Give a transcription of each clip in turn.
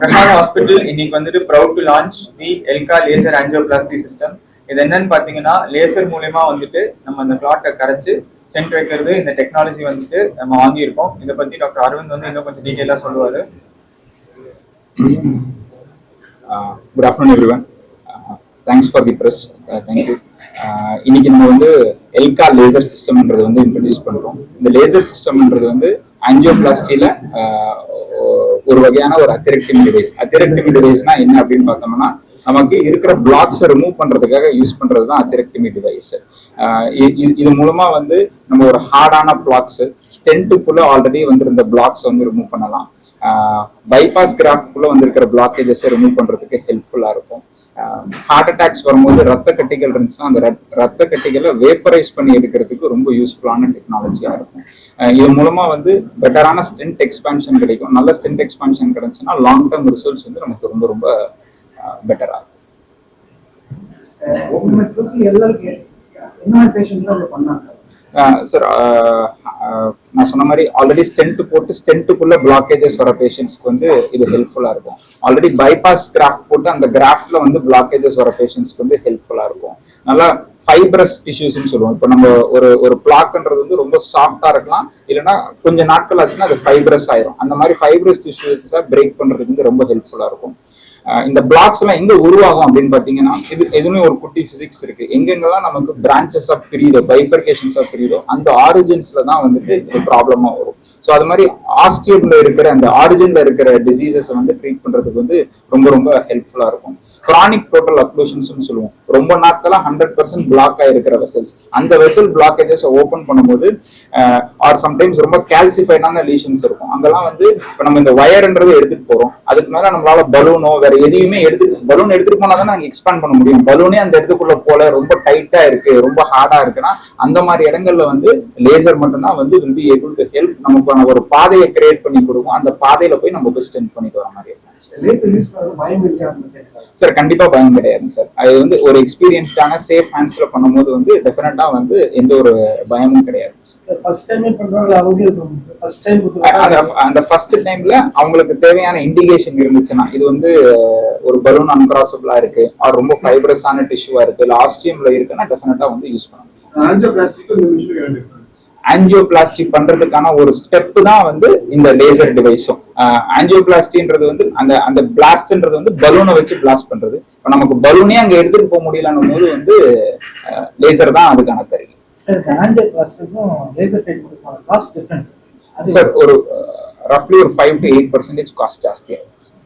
Prasad hospital இன்னைக்கு வந்துட்டு proud to launch the Elca laser angioplasty system. இது என்னன்னு பாத்தீங்கன்னா லேசர் மூலமா வந்துட்டு நம்ம அந்த கிளாட்டை கரைச்சு ஸ்டென்ட் வைக்கிறது. இந்த டெக்னாலஜி வந்துட்டு நம்ம வாங்கியிருக்கோம். இதை பத்தி டாக்டர் அரவிந்த் வந்து இன்னும் கொஞ்சம் டீட்டெயிலா சொல்லுவாரு. Good afternoon everyone. Thanks for the press. Thank you. இன்னைக்கு நம்ம வந்து எல்கா லேசர் சிஸ்டம்ன்றது வந்து இன்ட்ரடியூஸ் பண்றோம். இந்த லேசர் சிஸ்டம்ன்றது வந்து ஆஞ்சியோபிளாஸ்டியில ஒரு வகையான ஒரு அத்தெரெக்டமி டிவைஸ். அத்தெரெக்டமி டிவைஸ்னா என்ன அப்படின்னு பார்த்தோம்னா, நமக்கு இருக்கிற பிளாக்ஸை ரிமூவ் பண்றதுக்காக யூஸ் பண்றது தான் அத்தெரெக்டமி டிவைஸ். இது மூலமா வந்து நம்ம ஒரு ஹார்டான பிளாக்ஸ் ஸ்டென்ட்டுக்குள்ள ஆல்ரெடி வந்து இந்த பிளாக்ஸ் வந்து ரிமூவ் பண்ணலாம். பைபாஸ் கிராஃப்ட்குள்ள வந்து இருக்கிற பிளாக்கேஜஸை ரிமூவ் பண்றதுக்கு ஹெல்ப்ஃபுல்லா இருக்கும். ஹார்ட் அட்டாக்ஸ் வரும்போது ரத்த கட்டிகள் இருந்துச்சுன்னா அந்த ரத்த கட்டிகளை வேப்பரைஸ் பண்ணி எடுக்கிறதுக்கு ரொம்ப யூஸ்ஃபுல்லான டெக்னாலஜியா இருக்கும். இது மூலமா வந்து பெட்டரான ஸ்டென்ட் எக்ஸ்பான்ஷன் கிடைக்கும். நல்ல ஸ்டென்ட் எக்ஸ்பான்ஷன் கிடைச்சுன்னா லாங் டேர்ம் ரிசல்ட்ஸ் வந்து நமக்கு ரொம்ப ரொம்ப பெட்டரா இருக்கும். சார், நான் சொன்ன மாதிரி ஆல்ரெடி ஸ்டென்ட் போட்டு ஸ்டென்ட்டுக்குள்ள பிளாக்கேஜஸ் வர பேஷண்ட்ஸ்க்கு வந்து இது ஹெல்ப்ஃபுல்லா இருக்கும். ஆல்ரெடி பைபாஸ் கிராஃப்ட் போட்டு அந்த கிராஃப்ட்ல வந்து பிளாக்கேஜஸ் வர பேஷண்ட்ஸ்க்கு வந்து ஹெல்ப்ஃபுல்லா இருக்கும். நல்லா ஃபைப்ரஸ் டிஷ்யூஸ்ன்னு சொல்லுவோம். இப்போ நம்ம ஒரு பிளாக்ன்றது வந்து ரொம்ப சாஃப்டா இருக்கலாம், இல்லைன்னா கொஞ்சம் நாட்கள் ஆச்சுன்னா அது ஃபைப்ரஸ் ஆயிரும். அந்த மாதிரி ஃபைப்ரஸ் டிஷ்யூஸை பிரேக் பண்றதுக்கு வந்து ரொம்ப ஹெல்ப்ஃபுல்லா இருக்கும். இந்த பிளாக்ஸ் எல்லாம் எங்க உருவாகும் அப்படின்னு பாத்தீங்கன்னா, இது எதுவுமே ஒரு குட்டி பிசிக்ஸ் இருக்கு. எங்கெங்கெல்லாம் நமக்கு பிரான்ச்சஸ் ஆஃப் பிரியுதோ, பைஃபர்கேஷன்ஸ் ஆஃப் பிரியுதோ, அந்த ஆரிஜின்ஸ்ல தான் வந்துட்டு இது ப்ராப்ளமா வரும். ஸோ அது மாதிரி ஆஸ்டியம்ல இருக்கிற அந்த ஆரிஜின்ல இருக்கிற டிசீசஸ் வந்து ட்ரீட் பண்றதுக்கு வந்து ரொம்ப ரொம்ப ஹெல்ப்ஃபுல்லா இருக்கும். கிரானிக் டோட்டல் அக்ளூஷன்ஸ் சொல்லுவோம். ரொம்ப நாட்களா 100% பிளாக் ஆயிருக்கிற வெசல்ஸ், அந்த வெசல் பிளாக்கேஜஸ் ஓபன் பண்ணும்போது ஆர் சம்டைம்ஸ் ரொம்ப கால்சிஃபைடான லீஷன்ஸ் இருக்கும். அங்கெல்லாம் வந்து இப்போ நம்ம இந்த வயர்ன்றது எடுத்துட்டு போறோம், அதுக்கு மேல நம்மளால பலூனோ வேற எதையுமே பலூன் எடுத்துட்டு போனா தான் நாங்க எக்ஸ்பேண்ட் பண்ண முடியும். பலூனே அந்த இடத்துக்குள்ள போல ரொம்ப டைட்டா இருக்கு, ரொம்ப ஹார்டா இருக்குன்னா அந்த மாதிரி இடங்கள்ல வந்து லேசர் மட்டும்தான் வந்து will be able to help. நமக்கான ஒரு பாதையை கிரியேட் பண்ணி கொடுக்கும். அந்த பாதையில போய் நம்ம போய் ஸ்டென்ட் பண்ணிட்டு வர மாதிரி இருக்கும். சார், கண்டிப்பா பயம் கிடையாது சார். அது வந்து ஒரு எக்ஸ்பீரியன்ஸ்டான சேஃப் ஹேண்ட்ஸ்ல பண்ணும்போது வந்து டெஃபினட்டா வந்து எந்த ஒரு பயமும் கிடையாது. அந்த ஃபர்ஸ்ட் டைம்ல அவங்களுக்கு தேவையான இண்டிகேஷன் இருந்துச்சுன்னா, இது வந்து ஒரு பலூன் அன்கிராசபிளா இருக்கு, ஆர் ரொம்ப ஃபைப்ரஸான டிஷ்யூவா இருக்கு, இல்ல ஆஸ்டியம்ல இருக்குன்னா டெஃபினட்டா வந்து யூஸ் பண்ணணும். ஆஞ்சியோபிளாஸ்டி பண்றதுக்கான ஒரு ஸ்டெப் தான் வந்து இந்த லேசர் டிவைஸும். ஆஞ்சியோபிளாஸ்டின்றது வந்து அந்த பிளாஸ்ட்ன்றது வந்து பலூனை வச்சு பிளாஸ்ட் பண்றது. இப்போ நமக்கு பலூனே அங்க எடுத்துட்டு போக முடியலன்னும் போது வந்து லேசர் தான் அதுக்கான கருவி. சார், ஒரு ரஃப்லி ஒரு 5 to 8% காஸ்ட் ஜாஸ்தியா இருக்கு.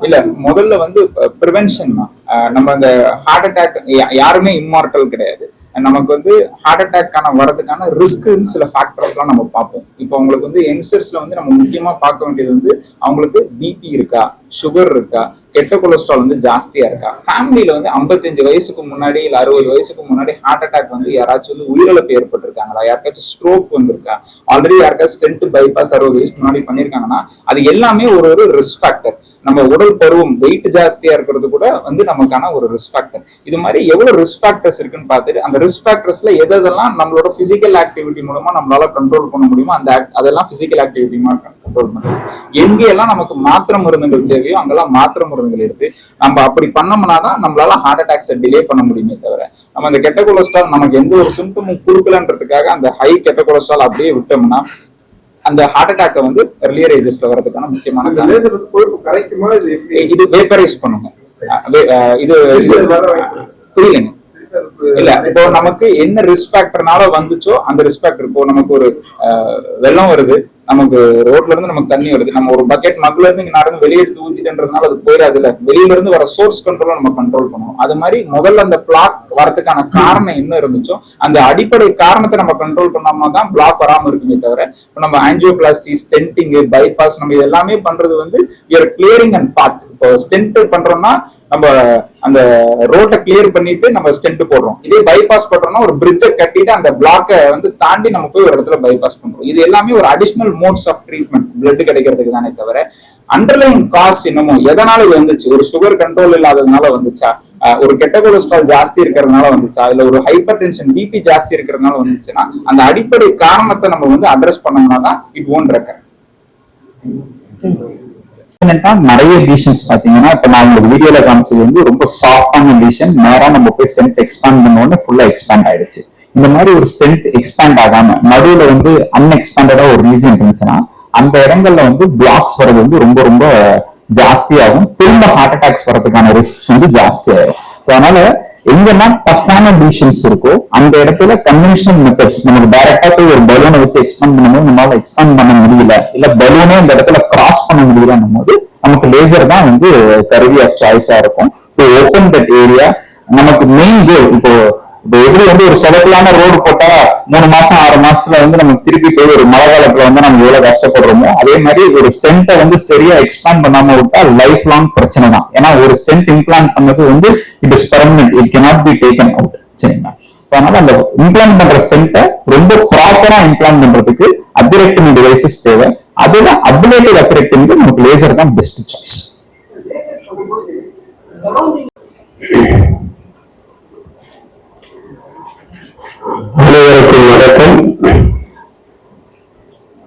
இல்ல, முதல்ல வந்து பிரிவென்ஷன் தான். நம்ம அந்த ஹார்ட் அட்டாக் யாருமே இம்மார்டல் கிடையாது. நமக்கு வந்து ஹார்ட் அட்டாக்கான வரதுக்கான ரிஸ்க் சில ஃபேக்டர்ஸ் எல்லாம் நம்ம பார்ப்போம். இப்போ உங்களுக்கு வந்து யங்ஸ்டர்ஸ்ல வந்து நம்ம முக்கியமா பார்க்க வேண்டியது வந்து அவங்களுக்கு பிபி இருக்கா, சுகர் இருக்கா, கெட்ட கொலஸ்ட்ரால் வந்து ஜாஸ்தியா இருக்கா. ஃபேமிலியில வந்து 55 வயசுக்கு முன்னாடி இல்ல 60 வயசுக்கு முன்னாடி ஹார்ட் அட்டாக் வந்து யாராச்சும் வந்து உயிரிழப்பு ஏற்பட்டிருக்காங்களா, யாருக்காச்சும் ஸ்ட்ரோக் வந்திருக்கா, ஆல்ரெடி யாருக்காச்சும் ஸ்டென்ட் பைபாஸ் 60 வயசுக்கு முன்னாடி பண்ணிருக்காங்கன்னா அது எல்லாமே ஒரு ரிஸ்க் ஃபேக்டர். நம்ம உடல் பருவம், வெயிட் ஜாஸ்தியா இருக்கிறது கூட வந்து நமக்கான ஒரு ரிஸ்க் ஃபேக்டர். இது மாதிரி எவ்வளவு ரிஸ்க் ஃபேக்டர்ஸ் இருக்குன்னு பார்த்துட்டு அந்த ரிஸ்க் ஃபேக்டர்ஸ்ல எதெல்லாம் நம்மளோட பிசிக்கல் ஆக்டிவிட்டி மூலமா நம்மளால கண்ட்ரோல் பண்ண முடியுமோ அதெல்லாம் பிசிக்கல் ஆக்டிவிட்டி கண்ட்ரோல் பண்ணுறது. எங்கெல்லாம் நமக்கு மாத்திரை மருந்துகள் தேவையோ அங்கெல்லாம் மாத்திரை மருந்துகள் எடுத்து நம்ம அப்படி பண்ணோம்னா தான் நம்மளால ஹார்ட் அட்டாக்ஸை டிலே பண்ண முடியுமே தவிர, நம்ம அந்த கெட்ட கொலஸ்ட்ரால் நமக்கு எந்த ஒரு சிம்டமும் கொடுக்கலன்றதுக்காக அந்த ஹை கெட்ட கொலஸ்ட்ரால் அப்படியே விட்டோம்னா அந்த ஹார்ட் அட்டாக் வந்து earlier ஏஜஸ்ல வரதுக்கான முக்கியமான இது வேப்பரைஸ் பண்ணுங்க. இது புரியலைங்க. இல்ல, இப்போ நமக்கு என்ன ரிஸ்க் ஃபேக்டர்னால வந்துச்சோ அந்த ரிஸ்க் ஃபேக்டர். இப்போ நமக்கு ஒரு வெள்ளம் வருது, நமக்கு ரோட்ல இருந்து நமக்கு தண்ணி வருது, நம்ம ஒரு பக்கெட் மக்ல இருந்து இங்க நடந்து வெளியே எடுத்து ஊத்திட்டன்றதுனால அது போயிடாது. இல்ல, வெளியில இருந்து வர சோர்ஸ் கண்ட்ரோல நம்ம கண்ட்ரோல் பண்ணுவோம். அது மாதிரி முதல்ல அந்த பிளாக் வரதுக்கான காரணம் என்ன இருந்துச்சோ அந்த அடிப்படை காரணத்தை நம்ம கண்ட்ரோல் பண்ணோம்னா தான் பிளாக் வராம இருக்குமே தவிர, இப்போ நம்ம ஆஞ்சியோபிளாஸ்டி, ஸ்டென்டிங், பைபாஸ் நம்ம இது எல்லாமே பண்றது வந்து கிளியரிங் அண்ட் பாத் இப்போ ஸ்டென்ட் பண்றோம்னா நம்ம அந்த ரோட்டை கிளியர் பண்ணிட்டு நம்ம ஸ்டென்ட் போடுறோம். இதே பைபாஸ் பண்றோம்னா ஒரு பிரிட்ஜை கட்டிட்டு அந்த பிளாக்கை வந்து தாண்டி நம்ம போய் ஒரு இடத்துல பைபாஸ் பண்றோம். இது எல்லாமே ஒரு additional modes of treatment blood கிடைக்கிறதுக்கு தானே தவிர அண்டர்லைன் காஸ் என்னமோ எதனால இது வந்துச்சு, ஒரு சுகர் கண்ட்ரோல் இல்லாததுனால வந்துச்சா, ஒரு கெட்ட கொலஸ்ட்ரால் ஜாஸ்தி இருக்கிறதுனால வந்துச்சா, இல்ல ஒரு ஹைப்பர் டென்ஷன் பிபி ஜாஸ்தி இருக்கிறதுனால வந்துச்சுன்னா அந்த அடிப்படை காரணத்தை நம்ம வந்து அட்ரஸ் பண்ணோம்னா தான் இட் ஓன்ட் ரெக்கர். நிறைய லீஷன்ஸ் பாத்தீங்கன்னா இப்ப நான் உங்களுக்கு வீடியோல காமிச்சது வந்து ரொம்ப சாஃப்டான லீஷன், நேரா நம்ம போய் ஸ்டென்ட் எக்ஸ்பேண்ட் பண்ணோன்னு ஃபுல்லா எக்ஸ்பேண்ட் ஆயிடுச்சு. இந்த மாதிரி ஒரு ஸ்டென்ட் எக்ஸ்பேண்ட் ஆகாம நடுவுல வந்து அன்எக்ஸ்பேண்டடா ஒரு ரீஜன் இருந்துச்சுன்னா அந்த இடங்கள்ல வந்து பிளாக்ஸ் வர்றது வந்து ரொம்ப ரொம்ப ஜாஸ்தியாகும். திரும்ப ஹார்ட் அட்டாக்ஸ் வரதுக்கான ரிஸ்க் வந்து ஜாஸ்தி ஆயிடும். அதனால எங்கன்னா டஃப்பான லீஷன்ஸ் இருக்கோ அந்த இடத்துல கன்வென்ஷனல் மெத்தட்ஸ், நமக்கு டைரக்டா போய் ஒரு பலூனை வச்சு எக்ஸ்பேண்ட் பண்ணும்போது நம்மளால எக்ஸ்பேண்ட் பண்ண முடியல, இல்ல பலூனே அந்த இடத்துல கிராஸ் பண்ண முடியலன்னும் போது நமக்கு லேசர் தான் வந்து கருவி ஆஃப் சாய்ஸா இருக்கும். Open that area. நமக்கு மெயின் கோல் இப்போ எப்படி வந்து ஒரு செலக்டான ரோடு போட்டா 3 மாசம் 6 மாசத்துல வந்து நம்ம திருப்பி போய் ஒரு மழை காலத்துல வந்து நம்ம எவ்வளவு கஷ்டப்படுறோமோ அதே மாதிரி ஒரு ஸ்டென்ட்டை வந்து சரியா எக்ஸ்பேண்ட் பண்ணாம விட்டா லைஃப் லாங் பிரச்சனை தான். ஏன்னா ஒரு ஸ்டென்ட் இம்ப்ளான்ட் பண்ணது வந்து it is permanent, it cannot be taken out. சரிங்களா? அதனால அந்த இம்ப்ளான்ட் பண்ற ஸ்டென்ட்டை ரொம்ப ப்ராப்பரா இம்ப்ளான்ட் பண்றதுக்கு அப்டரெக்டமி டிவைசஸ் தேவை. அதுல அப்லேட்டட் அப்டரெக்டமிக்கு நமக்கு லேசர் தான் பெஸ்ட் சாய்ஸ். அனைவருக்கும் வணக்கம்.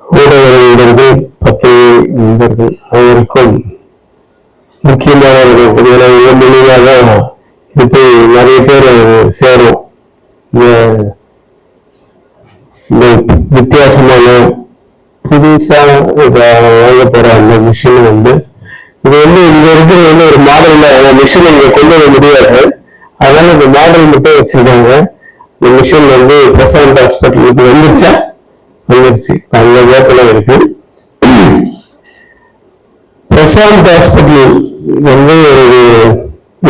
ஊடக நண்பர்கள், பத்திரிகை நண்பர்கள் அனைவருக்கும் முக்கியமானவர்கள். மூலியமாக இது நிறைய பேர் சேரும். இந்த வித்தியாசமான புதுசா வாங்க போற அந்த மிஷின் வந்து இது வந்து இங்க இருக்கிற வந்து ஒரு மாடல்ல மிஷின் இங்க கொண்டு வர முடியாது. அதனால இந்த மாடல் மட்டும் வச்சிருக்காங்க. இந்த மிஷின் வந்து பிரசாந்த் ஹாஸ்பிட்டலுக்கு வந்துருச்சா? வந்துருச்சு. அந்த வேப்பல இருக்கு. பிரசாந்த் ஹாஸ்பிட்டல் வந்து ஒரு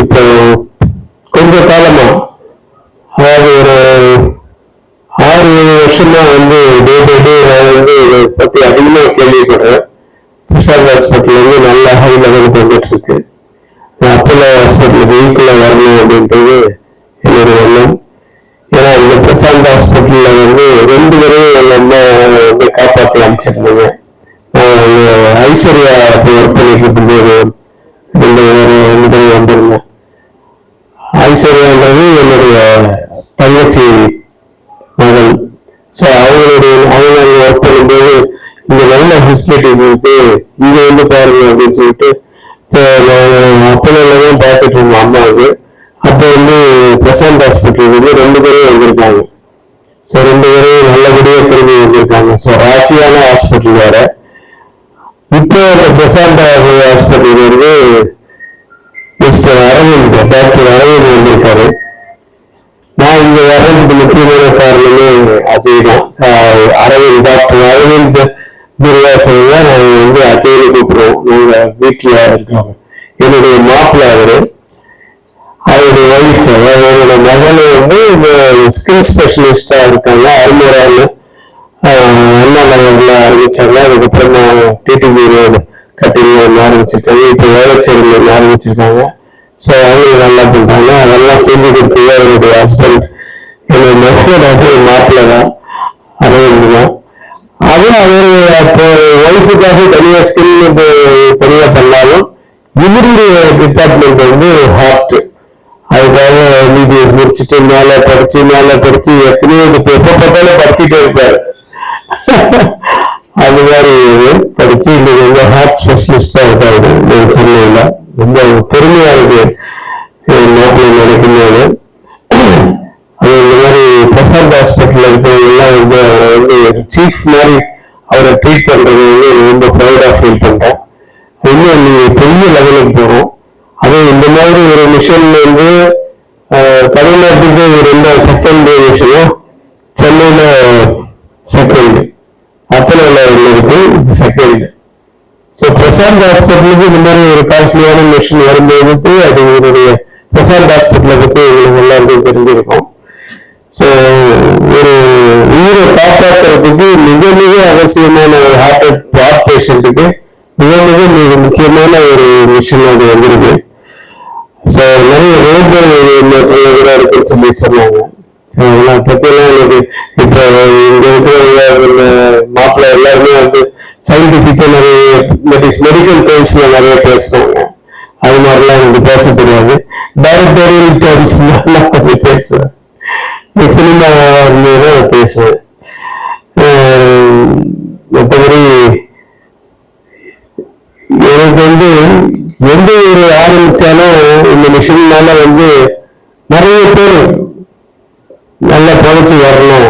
இப்போ கொஞ்ச காலமா, அதாவது ஒரு 6-7 வருஷமா வந்து டே பை டே நான் வந்து இதை பத்தி அதிகமா கேள்விப்படுறேன். பிரசாந்த் ஹாஸ்பிட்டல் வந்து நல்ல ஹை லெவலுக்கு வந்துட்டு இருக்கு. அப்போலோ ஹாஸ்பிட்டலுக்கு ஈக்குவலா வரணும் அப்படின்றது என்னுடைய எண்ணம். ஏன்னா இந்த பிரசாந்த் ஹாஸ்பிட்டல்ல வந்து 2 பேரும் நம்ம வந்து காப்பாற்றி அமைச்சிருந்தாங்க. ஐஸ்வர்யா ஒர்க் பண்ணிட்டு 2 பேரும் வந்திருந்தேன். ஐஸ்வர்யான்றது என்னுடைய தங்கச்சி மகள். ஸோ அவங்க ஒர்க் பண்ணும்போது இங்க நல்ல ஃபெசிலிட்டிஸ் இருக்கு, இங்க வந்து பாருங்க அப்படின்னு சொல்லிட்டு அப்போதான் பார்த்துட்டு இருந்தோம் அம்மாவுக்கு. அப்போ வந்து பிரசாந்த் ஹாஸ்பிட்டல் வந்து 2 பேரும் வந்திருக்காங்க. ஸோ 2 பேரும் நல்லபடியாக திரும்பி வந்திருக்காங்க. ஸோ ராசியான ஹாஸ்பிட்டல் வேற. இப்போ அந்த பிரசாந்த் ஹாஸ்பிட்டல் வந்து மிஸ்டர் அரவிந்த், டாக்டர் அரவிந்த் வந்திருக்காரு. நான் இங்க வர்றதுக்கு முக்கியமான காரணமே அஜய் தான். அரவிந்த், டாக்டர் அரவிந்த் துர்வாசன் தான் நாங்கள் வந்து அஜய்னு கூப்பிடுவோம். நாங்க வீட்டுல இருக்கோம். என்னுடைய மாப்பிள்ளை அவருடைய ஒய்ஃப், அவரோட மகளை வந்து இந்த ஸ்கின் ஸ்பெஷலிஸ்டா இருக்காங்க. அருமூரான்னு அண்ணா நகர்ல ஆரம்பிச்சாங்க. அதுக்கப்புறமா டிடிவி ரோடு கட்டிங் ஆரம்பிச்சிருக்காங்க. இப்போ வேளச்சேரியில் ஆரம்பிச்சிருக்காங்க. ஸோ அவங்க நல்லா பண்றாங்க. அதெல்லாம் செஞ்சு கொடுத்தது அவருடைய ஹஸ்பண்ட், என்னுடைய மகன் மாப்பிள்ளை தான், அரவிந்த் தான். அது அவர் இப்போ ஒய்ஃபுக்காக தனியாக ஸ்கின் தனியாக பண்ணாலும் இவருடைய டிபார்ட்மெண்ட் வந்து ஹார்ட். அதுக்காக எம்பிபிஎஸ் முடிச்சுட்டு மேல படிச்சு எத்தனையோ எப்ப பார்த்தாலும் படிச்சுட்டே இருப்பாரு. அது மாதிரி படிச்சு இன்னைக்கு வந்து ஹார்ட் ஸ்பெஷலிஸ்டா இருக்காரு சென்னையில. ரொம்ப பெருமையா இருக்கு நாட்டில் நடக்கும்போது. அது இந்த மாதிரி பிரசாந்த் ஹாஸ்பிட்டல் இருக்கிறவங்க எல்லாம் வந்து அவரை வந்து சீஃப் மாதிரி அவரை ட்ரீட் பண்றது வந்து ரொம்ப ப்ரௌடா ஃபீல் பண்றேன். இன்னும் நீங்க பெரிய லெவலுக்கு போறோம். அதுவும் இந்த மாதிரி ஒரு மிஷன் வந்து தமிழ்நாட்டுக்கு 2வது செகண்ட் மிஷனும், சென்னையில செகண்ட், அப்போல இருக்கு இது செகண்ட். ஸோ பிரசாந்த் ஹாஸ்பிட்டலுக்கு இந்த மாதிரி ஒரு காஸ்ட்லியான மிஷின் வரும்போது அது இவருடைய பிரசாந்த் ஹாஸ்பிட்டலை பற்றி உங்களுக்கு எல்லாருக்கும் தெரிஞ்சிருக்கும். ஸோ ஒரு உயிரை காப்பாற்றுறதுக்கு மிக மிக அவசியமான ஒரு ஹார்ட் பேஷண்ட்டுக்கு மிக முக்கியமான ஒரு மிஷின் அது வந்திருக்கு. ஸோ நிறைய ரோபோ இருக்குன்னு சொல்லி சொன்னாங்க. ஸோ அதெல்லாம் பற்றியெல்லாம் எனக்கு இப்போ இங்க இருக்கிற மாப்பிள்ளை எல்லாருமே வந்து சயின்டிஃபிக்கா நிறைய மெடிக்கல் டேர்ம்ஸ்ல நிறைய பேசுறாங்க. அது மாதிரிலாம் எனக்கு பேச தெரியாது. டைரக்டோரியல் டேர்ம்ஸ் கொஞ்சம் பேசுவேன். சினிமா பேசுவேன். மற்றபடி எனக்கு வந்து எந்த ஒரு ஆரம்பிச்சாலும் இந்த மிஷின்னால வந்து நிறைய பேர் நல்லா பொழைச்சு வரணும்,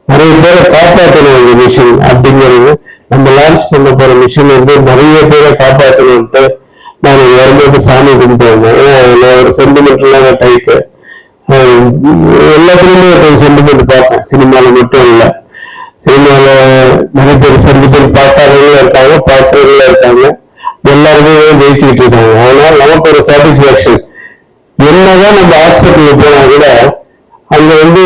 நிறைய பேரை காப்பாற்றணும். இந்த மிஷின் அப்படிங்கிறது நம்ம லான்ச் பண்ண போற மிஷின் வந்து நிறைய பேரை காப்பாற்றணும்ட்டு நான் வரும்போது சாமி கும்பிட்டு வந்தேன். நான் ஒரு சென்டிமெண்டலான டைப்பு, எல்லாத்துலயுமே ஒரு சென்டிமெண்ட் பார்ப்பேன். சினிமாவில் மட்டும் இல்லை, சினிமாவில் நிறைய பேர் சென்டிமெண்ட் பார்க்காதவங்களும் இருக்காங்க, பார்க்கறவங்களும் இருக்காங்க. எல்லாருமே ஜெயிச்சுக்கிட்டு இருக்காங்க. அதனால நமக்கு ஒரு சாட்டிஸ்பாக்சன். என்னதான் நம்ம ஹாஸ்பிட்டலுக்கு போனா கூட அங்க வந்து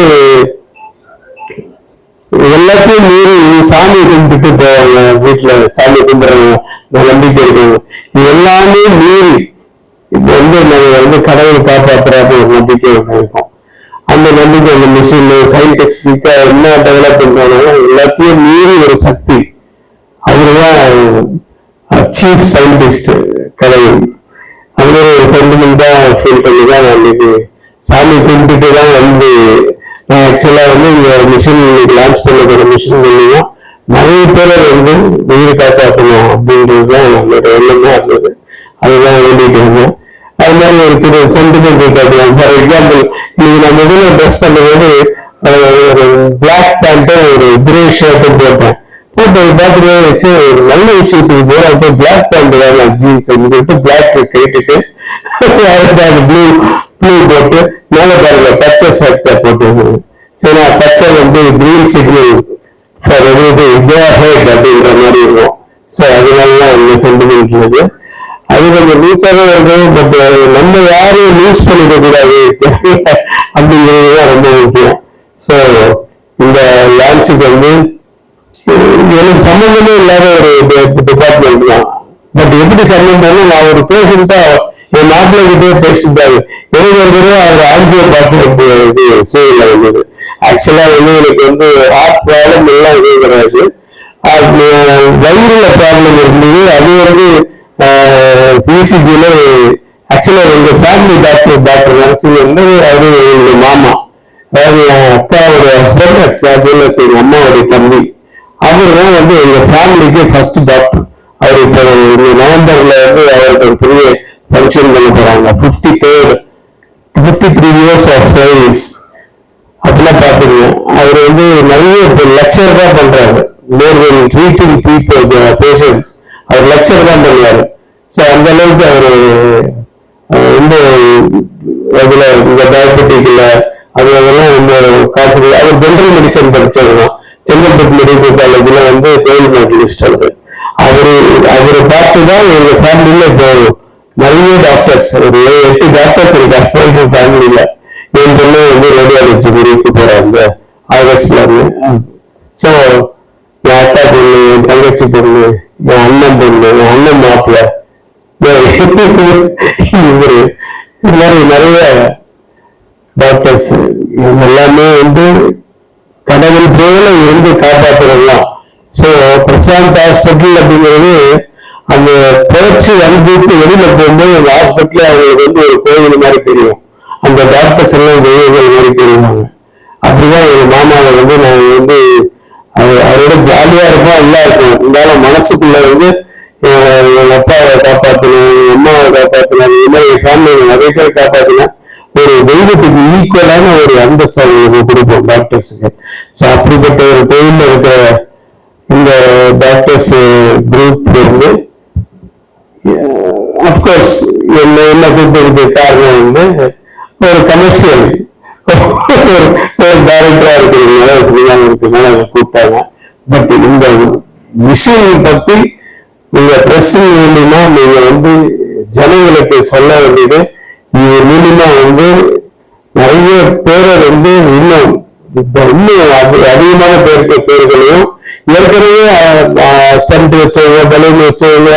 எல்லாத்தையும் மீறி சாமி கும்பிட்டுட்டு போவாங்க. வீட்டுல சாமி கும்பிடுறாங்க, நம்பிக்கை இருக்காங்க. இது எல்லாமே மீறி இது வந்து நம்ம வந்து கடவுள் காப்பாற்றுறாரு ஒரு நம்பிக்கை இருக்கும். அந்த நம்பிக்கை அந்த மிஷின் சயின்டிபிக்கா என்ன டெவலப் பண்றாங்க எல்லாத்தையும் மீறி ஒரு சக்தி. அவருதான் சீஃப் சயின்டிஸ்ட் கடவுள். அந்த ஒரு சென்டிமெண்டா ஃபீல் பண்ணி தான் நான் இன்னைக்கு சாமி கும்பிட்டு தான் வந்து நான் ஆக்சுவலா வந்து இந்த மிஷின் இன்னைக்கு லான்ச் பண்ண போற மிஷின் மூலியமா நிறைய பேரை வந்து உயிர் காப்பாற்றணும் அப்படின்றது தான் நம்மளோட எண்ணமா இருந்தது. அதுதான் வேண்டிட்டு இருந்தேன். அது மாதிரி ஒரு சில சென்டிமெண்ட் காட்டலாம். ஃபார் எக்ஸாம்பிள், இன்னைக்கு நான் முதல்ல ட்ரெஸ் பண்ணும்போது ஒரு பிளாக் பேண்ட்டும் ஒரு கிரே ஷர்ட்டும் போட்டேன். போட்டு பார்த்துட்டு வச்சு ஒரு நல்ல விஷயத்துக்கு போறேன். அப்போ பிளாக் பேண்ட் தான் ஜீன்ஸ் சொல்லிட்டு பிளாக் கட்டிட்டு ப்ளூ போட்டு மேல பாருங்க பச்சை ஷர்ட்டை போட்டு. சரி, பச்சை வந்து green signal for everything go ahead அப்படின்ற மாதிரி இருக்கும். ஸோ அதனாலதான் இந்த சென்டிமெண்ட் இருக்கு. அது கொஞ்சம் லூஸாக இருக்கும். பட் நம்ம யாரையும் லூஸ் பண்ணிக்க கூடாது அப்படிங்கிறது தான் ரொம்ப முக்கியம். ஸோ இந்த லான்ச்சுக்கு வந்து எனக்கு சம்பந்தமே இல்லாத ஒரு டிபார்ட்மெண்ட் தான். பட் எப்படி சம்பந்தம், நான் ஒரு பேஷண்டா என் மாப்பிள்ளை கிட்டே பேசிட்டாரு. எனக்கு ஒரு தடவை அவர் ஆன்ஜியோ பார்க்க இது சூழ்நிலை வந்தது. ஆக்சுவலா வந்து எனக்கு வந்து ஹார்ட் ப்ராப்ளம் எல்லாம் எதுவும் கிடையாது. வயிறுல ப்ராப்ளம் இருந்தது. அது வந்து சிசிஜில ஆக்சுவலா எங்க ஃபேமிலி டாக்டர் நரசிங் வந்து அவரு எங்களுடைய மாமா, அதாவது என் அக்காவுடைய ஹஸ்பண்ட் எங்க அம்மாவுடைய தம்பி. அவர் தான் வந்து எங்க ஃபேமிலிக்கு ஃபர்ஸ்ட் டாக்டர். அவர் இப்போ நவம்பர்ல வந்து அவருக்கு ஒரு பெரிய ஃபங்க்ஷன் பண்ண போறாங்க. 53 years ஆஃப் சர்வீஸ் அப்படிலாம் பாத்துங்க. அவர் வந்து நிறைய லெக்சர் தான் பண்றாரு. மோர் தென் ட்ரீட்டிங் பீப்புள் பேஷண்ட்ஸ் அவர் லெக்சர் தான் பண்ணுவாரு. ஸோ அந்த அளவுக்கு அவரு இந்த அதுல இந்த டயபெட்டிக்ல அதெல்லாம் ரொம்ப காய்ச்சல். அவர் ஜெனரல் மெடிசன் படிச்சவர் தான். செங்கல்பட்டு மெடிக்கல் காலேஜ்ல வந்து கோல்டு மெடலிஸ்ட். அவரை பார்த்துதான் எங்க ஃபேமிலியில இப்போ நிறைய டாக்டர்ஸ், ஒரு 8 டாக்டர்ஸ் இருக்காங்க எங்க ஃபேமிலியில. என் பொண்ணு வந்து ரேடியாலஜி குரூப்க்கு போறாங்க ஆகஸ்ட்ல இருந்து. ஸோ என் அக்கா பொண்ணு, என் தங்கச்சி பொண்ணு, என் அண்ணன் பொண்ணு, என் அண்ணன் மாப்பிள்ள, இவரு இது மாதிரி நிறைய டாக்டர்ஸ் எல்லாமே வந்து கடவுள் போல இருந்து காப்பாற்றுறதுலாம். ஸோ பிரசாந்த் ஹாஸ்பிட்டல் அப்படிங்கிறது அந்த புரட்சி அனுபவித்து வெளியில போகும்போது அந்த ஹாஸ்பிட்டல் அவங்களுக்கு வந்து ஒரு கோவில் மாதிரி தெரியும். அந்த டாக்டர்ஸ் எல்லாம் தெய்வங்கள் மாதிரி தெரியுவாங்க. அப்படிதான் எங்க மாமாவை வந்து நாங்கள் வந்து அவரோட ஜாலியா இருப்போம், நல்லா இருக்கும். இருந்தாலும் மனசுக்குள்ள வந்து எங்க அப்பாவை காப்பாற்றணும், எங்க அம்மாவை காப்பாற்றணும், இந்த மாதிரி என் ஃபேமிலியில நிறைய பேர் காப்பாற்றினா ஒரு தெய்வத்துக்கு ஈக்குவலான ஒரு அந்தஸ்து அவங்களுக்கு கொடுப்போம் டாக்டர்ஸுக்கு. ஸோ அப்படிப்பட்ட ஒரு தொழில் இருக்கிற இந்த டாக்டர்ஸ் குரூப் வந்து அப்கோர்ஸ் என்ன கூப்பிட்டதுக்கு காரணம் வந்து ஒரு கமர்ஷியல் ஒரு டைரக்டரா இருக்கிறதுனால சினிமா இருக்கிறதுனால அதை கூப்பிட்டாங்க. பட் இந்த விஷயம் பத்தி நீங்க பிரச்சனை மூலியமா நீங்க வந்து ஜனங்களுக்கு சொல்ல வேண்டியது, இது மூலியமா வந்து நிறைய பேரை வந்து இன்னும் அதிகமான பேர்களையும் ஏற்கனவே ஸ்டண்ட் வச்சவங்க, பலூன் வச்சவங்க,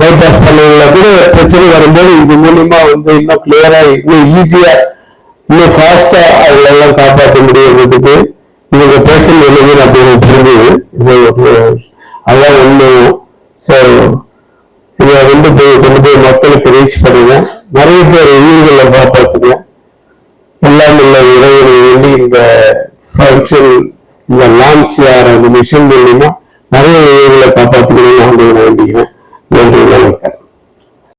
பைபாஸ் பண்ணவங்கள கூட பிரச்சனை வரும்போது இது மூலியமா வந்து இன்னும் கிளியரா, இன்னும் ஈஸியா, இன்னும் ஃபாஸ்டா அதுல எல்லாம் காப்பாற்ற முடியுறதுக்கு இவங்க பேசல் எழுதுன்னு அப்படின்னு தெரிஞ்சது. இது அதான் ஒண்ணும். ஸோ இதை வந்து கொண்டு போய் மக்களுக்கு ரீச் பண்ணுங்க. நிறைய பேர் உயிர்களை காப்பாற்றுங்க. எல்லாம் உள்ள இறைவனை வேண்டி இந்த ஃபங்க்ஷன், இந்த லான்ச் ஆகிற இந்த மிஷன் மூலியமா நிறைய உயிர்களை காப்பாற்றுக்கணும்னு நான் வேண்டிக்கிறேன்.